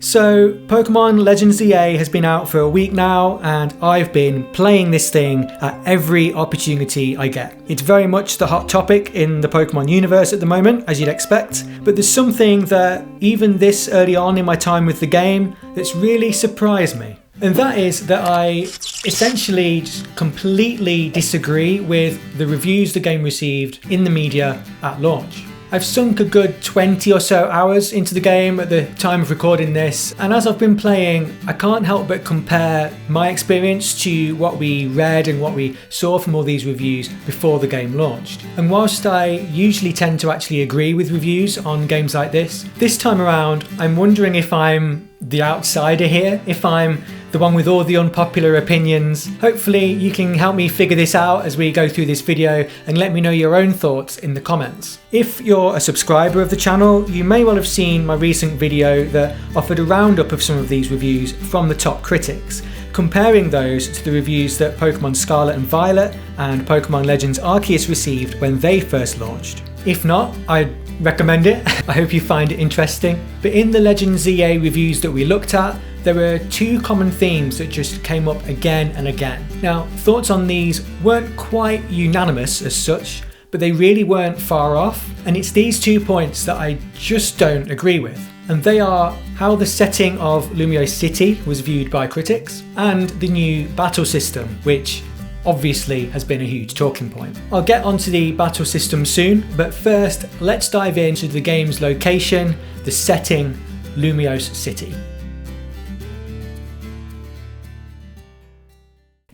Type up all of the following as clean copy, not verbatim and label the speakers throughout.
Speaker 1: So Pokémon Legends Z-A has been out for a week now, and I've been playing this thing at every opportunity I get. It's very much the hot topic in the Pokémon universe at the moment, as you'd expect, but there's something that even this early on in my time with the game that's really surprised me. And that is that I essentially just completely disagree with the reviews the game received in the media at launch. I've sunk a good 20 or so hours into the game at the time of recording this, and as I've been playing, I can't help but compare my experience to what we read and what we saw from all these reviews before the game launched. And whilst I usually tend to actually agree with reviews on games like this time around, I'm wondering if I'm the outsider here, if I'm the one with all the unpopular opinions. Hopefully you can help me figure this out as we go through this video and let me know your own thoughts in the comments. If you're a subscriber of the channel, you may well have seen my recent video that offered a roundup of some of these reviews from the top critics, comparing those to the reviews that Pokémon Scarlet and Violet and Pokémon Legends Arceus received when they first launched. If not, I'd recommend it. I hope you find it interesting. But in the Legends Z-A reviews that we looked at, there were two common themes that just came up again and again. Now, thoughts on these weren't quite unanimous as such, but they really weren't far off, and it's these 2 points that I just don't agree with. And they are how the setting of Lumiose City was viewed by critics, and the new battle system, which obviously has been a huge talking point. I'll get onto the battle system soon, but first let's dive into the game's location, the setting, Lumiose City.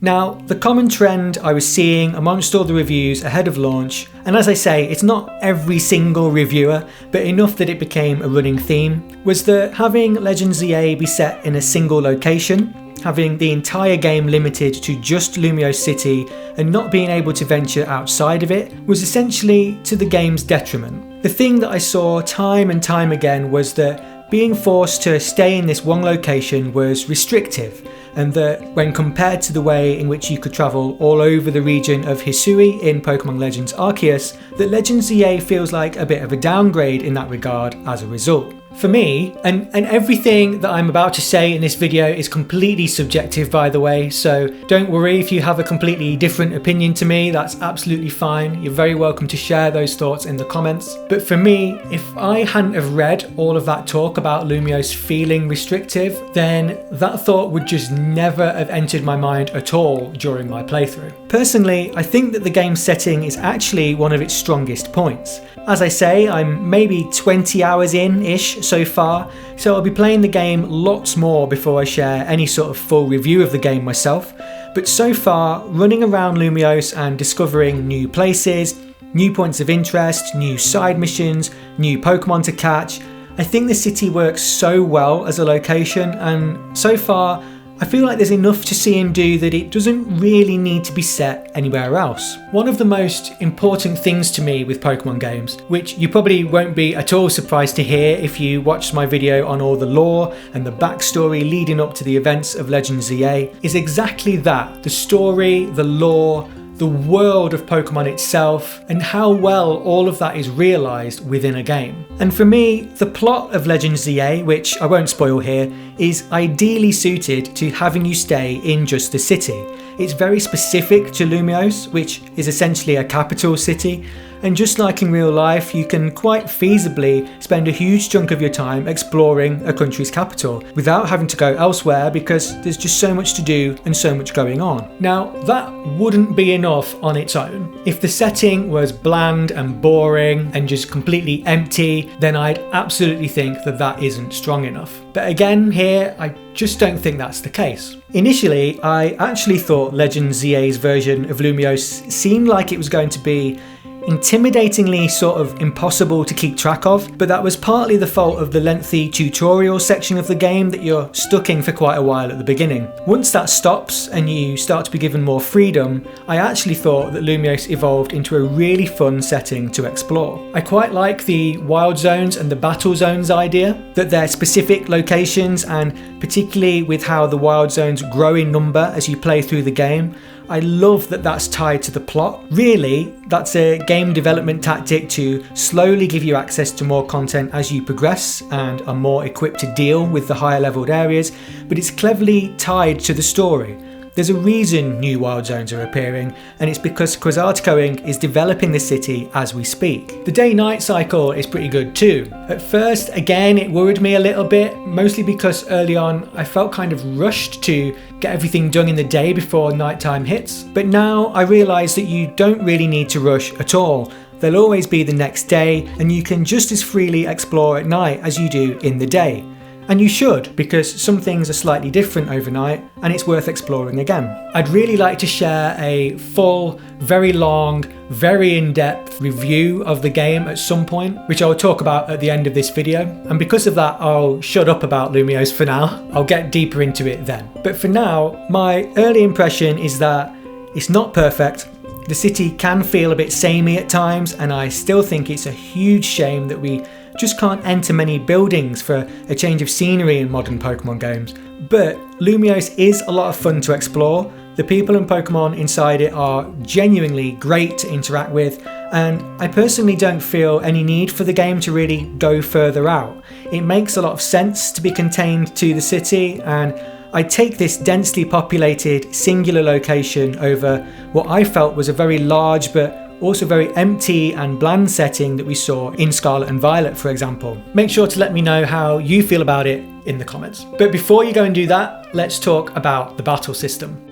Speaker 1: Now, the common trend I was seeing amongst all the reviews ahead of launch, and as I say, it's not every single reviewer, but enough that it became a running theme, was that having Legends Z-A be set in a single location, having the entire game limited to just Lumiose City and not being able to venture outside of it, was essentially to the game's detriment. The thing that I saw time and time again was that being forced to stay in this one location was restrictive, and that when compared to the way in which you could travel all over the region of Hisui in Pokémon Legends Arceus, that Legends Z-A feels like a bit of a downgrade in that regard as a result. For me, and everything that I'm about to say in this video is completely subjective, by the way, so don't worry if you have a completely different opinion to me, that's absolutely fine. You're very welcome to share those thoughts in the comments. But for me, if I hadn't have read all of that talk about Lumiose feeling restrictive, then that thought would just never have entered my mind at all during my playthrough. Personally, I think that the game's setting is actually one of its strongest points. As I say, I'm maybe 20 hours in-ish so far, so I'll be playing the game lots more before I share any sort of full review of the game myself, but so far, running around Lumiose and discovering new places, new points of interest, new side missions, new Pokemon to catch, I think the city works so well as a location, and so far, I feel like there's enough to see and do that it doesn't really need to be set anywhere else. One of the most important things to me with Pokemon games, which you probably won't be at all surprised to hear if you watched my video on all the lore and the backstory leading up to the events of Legends Z-A, is exactly that. The story, the lore, the world of Pokemon itself, and how well all of that is realised within a game. And for me, the plot of Legends Z-A, which I won't spoil here, is ideally suited to having you stay in just the city. It's very specific to Lumiose, which is essentially a capital city, and just like in real life, you can quite feasibly spend a huge chunk of your time exploring a country's capital without having to go elsewhere because there's just so much to do and so much going on. Now, that wouldn't be enough on its own. If the setting was bland and boring and just completely empty, then I'd absolutely think that that isn't strong enough. But again, here, I just don't think that's the case. Initially, I actually thought Legends Z-A's version of Lumiose seemed like it was going to be intimidatingly sort of impossible to keep track of, but that was partly the fault of the lengthy tutorial section of the game that you're stuck in for quite a while at the beginning. Once that stops and you start to be given more freedom, I actually thought that Lumiose evolved into a really fun setting to explore. I quite like the wild zones and the battle zones idea, that they're specific locations, and particularly with how the wild zones grow in number as you play through the game. I love that that's tied to the plot. Really, that's a game development tactic to slowly give you access to more content as you progress and are more equipped to deal with the higher leveled areas, but it's cleverly tied to the story. There's a reason new wild zones are appearing, and it's because Quasartico Inc. is developing the city as we speak. The day-night cycle is pretty good too. At first, again, it worried me a little bit, mostly because early on I felt kind of rushed to get everything done in the day before nighttime hits. But now I realise that you don't really need to rush at all. There'll always be the next day, and you can just as freely explore at night as you do in the day. And you should, because some things are slightly different overnight and it's worth exploring again. I'd really like to share a full, very long, very in-depth review of the game at some point, which I'll talk about at the end of this video. And because of that, I'll shut up about Lumiose for now. I'll get deeper into it then. But for now, my early impression is that it's not perfect. The city can feel a bit samey at times, and I still think it's a huge shame that we just can't enter many buildings for a change of scenery in modern Pokemon games. But Lumiose is a lot of fun to explore. The people and Pokemon inside it are genuinely great to interact with, and I personally don't feel any need for the game to really go further out. It makes a lot of sense to be contained to the city, and I take this densely populated singular location over what I felt was a very large but also very empty and bland setting that we saw in Scarlet and Violet, for example. Make sure to let me know how you feel about it in the comments. But before you go and do that, let's talk about the battle system.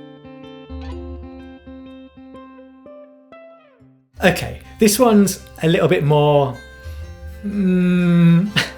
Speaker 1: Okay, this one's a little bit more...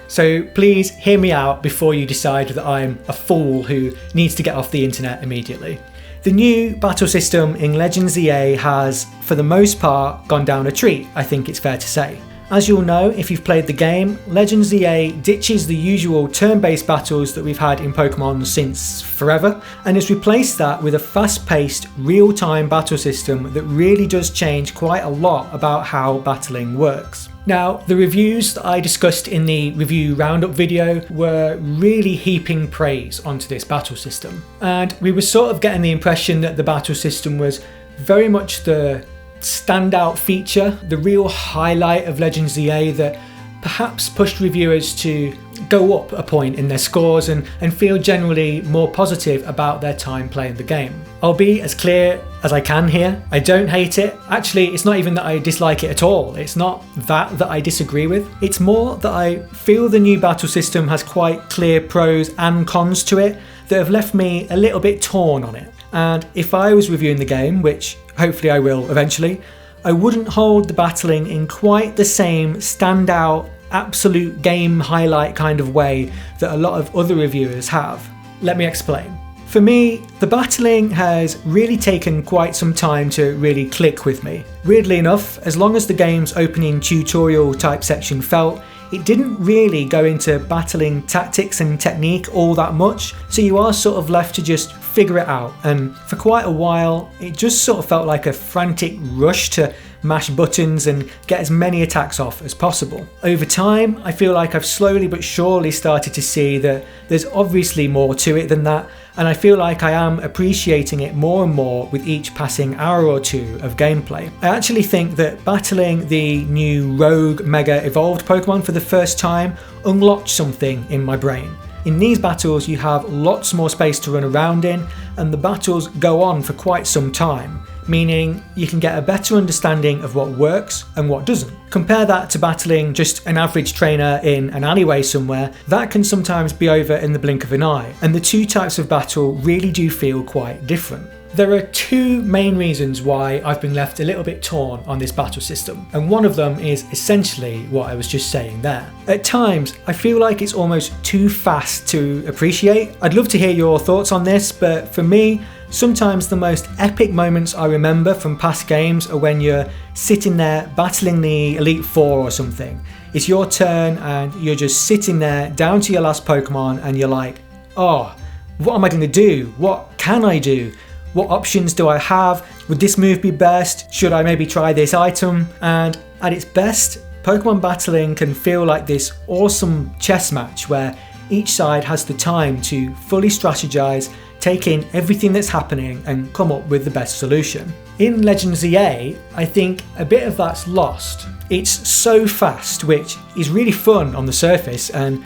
Speaker 1: So please hear me out before you decide that I'm a fool who needs to get off the internet immediately. The new battle system in Legends Z-A has, for the most part, gone down a treat, I think it's fair to say. As you'll know if you've played the game, Legends Z-A ditches the usual turn-based battles that we've had in Pokemon since forever, and has replaced that with a fast-paced, real-time battle system that really does change quite a lot about how battling works. Now, the reviews that I discussed in the review roundup video were really heaping praise onto this battle system, and we were sort of getting the impression that the battle system was very much the standout feature, the real highlight of Legends Z-A that perhaps pushed reviewers to go up a point in their scores and feel generally more positive about their time playing the game. I'll be as clear as I can here. I don't hate it. Actually, it's not even that I dislike it at all. It's not that I disagree with. It's more that I feel the new battle system has quite clear pros and cons to it that have left me a little bit torn on it. And if I was reviewing the game, which hopefully I will eventually, I wouldn't hold the battling in quite the same standout, absolute game highlight kind of way that a lot of other reviewers have. Let me explain. For me, the battling has really taken quite some time to really click with me. Weirdly enough, as long as the game's opening tutorial type section felt, it didn't really go into battling tactics and technique all that much, so you are sort of left to just figure it out, and for quite a while it just sort of felt like a frantic rush to mash buttons and get as many attacks off as possible. Over time, I feel like I've slowly but surely started to see that there's obviously more to it than that, and I feel like I am appreciating it more and more with each passing hour or two of gameplay. I actually think that battling the new Rogue Mega Evolved Pokemon for the first time unlocked something in my brain. In these battles you have lots more space to run around in, and the battles go on for quite some time, meaning you can get a better understanding of what works and what doesn't. Compare that to battling just an average trainer in an alleyway somewhere. That can sometimes be over in the blink of an eye, and the two types of battle really do feel quite different. There are two main reasons why I've been left a little bit torn on this battle system, and one of them is essentially what I was just saying there. At times, I feel like it's almost too fast to appreciate. I'd love to hear your thoughts on this, but for me, sometimes the most epic moments I remember from past games are when you're sitting there battling the Elite Four or something. It's your turn and you're just sitting there down to your last Pokemon and you're like, oh, what am I going to do? What can I do? What options do I have? Would this move be best? Should I maybe try this item? And at its best, Pokemon battling can feel like this awesome chess match where each side has the time to fully strategize, take in everything that's happening and come up with the best solution. In Legends Z-A, I think a bit of that's lost. It's so fast, which is really fun on the surface, and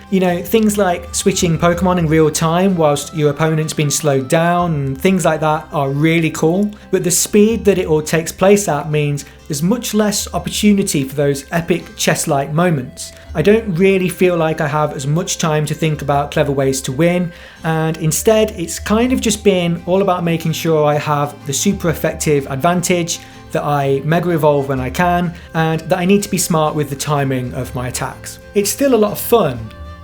Speaker 1: things like switching Pokemon in real time whilst your opponent's been slowed down and things like that are really cool, but the speed that it all takes place at means there's much less opportunity for those epic chess-like moments. I don't really feel like I have as much time to think about clever ways to win, and instead it's kind of just been all about making sure I have the super effective advantage, that I mega evolve when I can, and that I need to be smart with the timing of my attacks. It's still a lot of fun,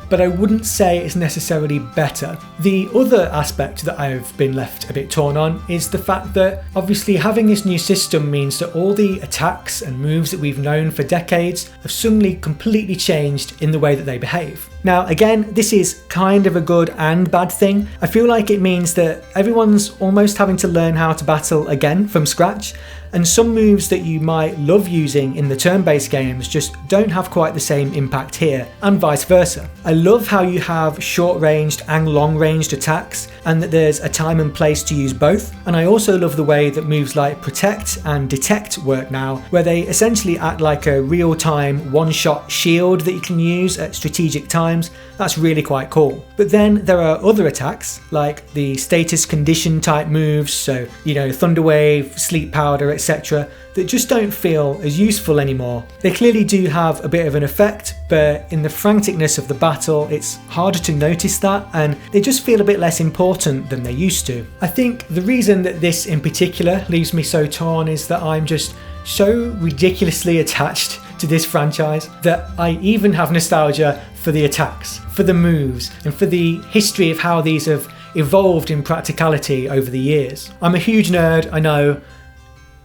Speaker 1: but I wouldn't say it's necessarily better. The other aspect that I've been left a bit torn on is the fact that obviously having this new system means that all the attacks and moves that we've known for decades have suddenly completely changed in the way that they behave. Now again, this is kind of a good and bad thing. I feel like it means that everyone's almost having to learn how to battle again from scratch, and some moves that you might love using in the turn-based games just don't have quite the same impact here, and vice versa. I love how you have short-ranged and long-ranged attacks, and that there's a time and place to use both, and I also love the way that moves like Protect and Detect work now, where they essentially act like a real-time one-shot shield that you can use at strategic times. That's really quite cool. But then there are other attacks, like the status condition type moves, so Thunder Wave, Sleep Powder, etc., that just don't feel as useful anymore. They clearly do have a bit of an effect, but in the franticness of the battle, it's harder to notice that, and they just feel a bit less important than they used to. I think the reason that this in particular leaves me so torn is that I'm just so ridiculously attached to this franchise that I even have nostalgia for the attacks, for the moves, and for the history of how these have evolved in practicality over the years. I'm a huge nerd, I know.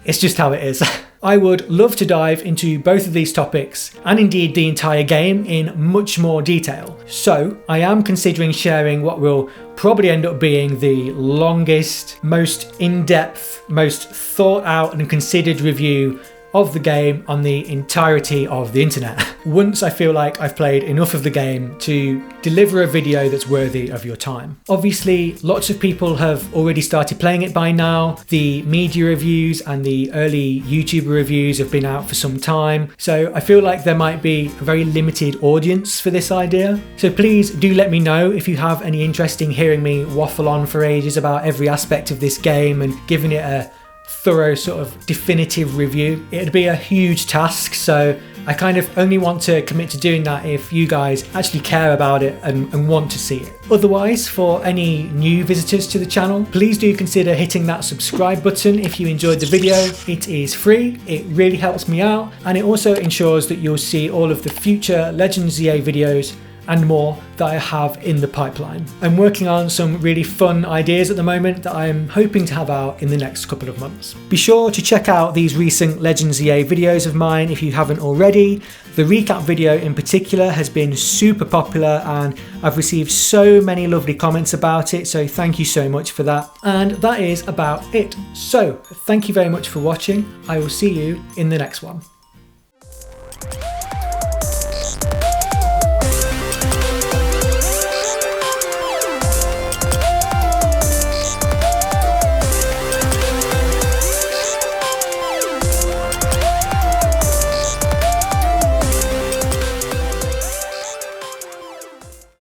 Speaker 1: It's just how it is. I would love to dive into both of these topics, and indeed the entire game, in much more detail. So I am considering sharing what will probably end up being the longest, most in-depth, most thought out and considered review of the game on the entirety of the internet. Once I feel like I've played enough of the game to deliver a video that's worthy of your time. Obviously, lots of people have already started playing it by now. The media reviews and the early YouTuber reviews have been out for some time, so I feel like there might be a very limited audience for this idea. So please do let me know if you have any interest in hearing me waffle on for ages about every aspect of this game and giving it a thorough sort of definitive review. It'd be a huge task, so I kind of only want to commit to doing that if you guys actually care about it and want to see it. Otherwise, for any new visitors to the channel, please do consider hitting that subscribe button if you enjoyed the video. It is free, it really helps me out, and it also ensures that you'll see all of the future Legends Z-A videos and more that I have in the pipeline. I'm working on some really fun ideas at the moment that I'm hoping to have out in the next couple of months. Be sure to check out these recent Legends Z-A videos of mine if you haven't already. The recap video in particular has been super popular and I've received so many lovely comments about it, so thank you so much for that. And that is about it. So thank you very much for watching. I will see you in the next one.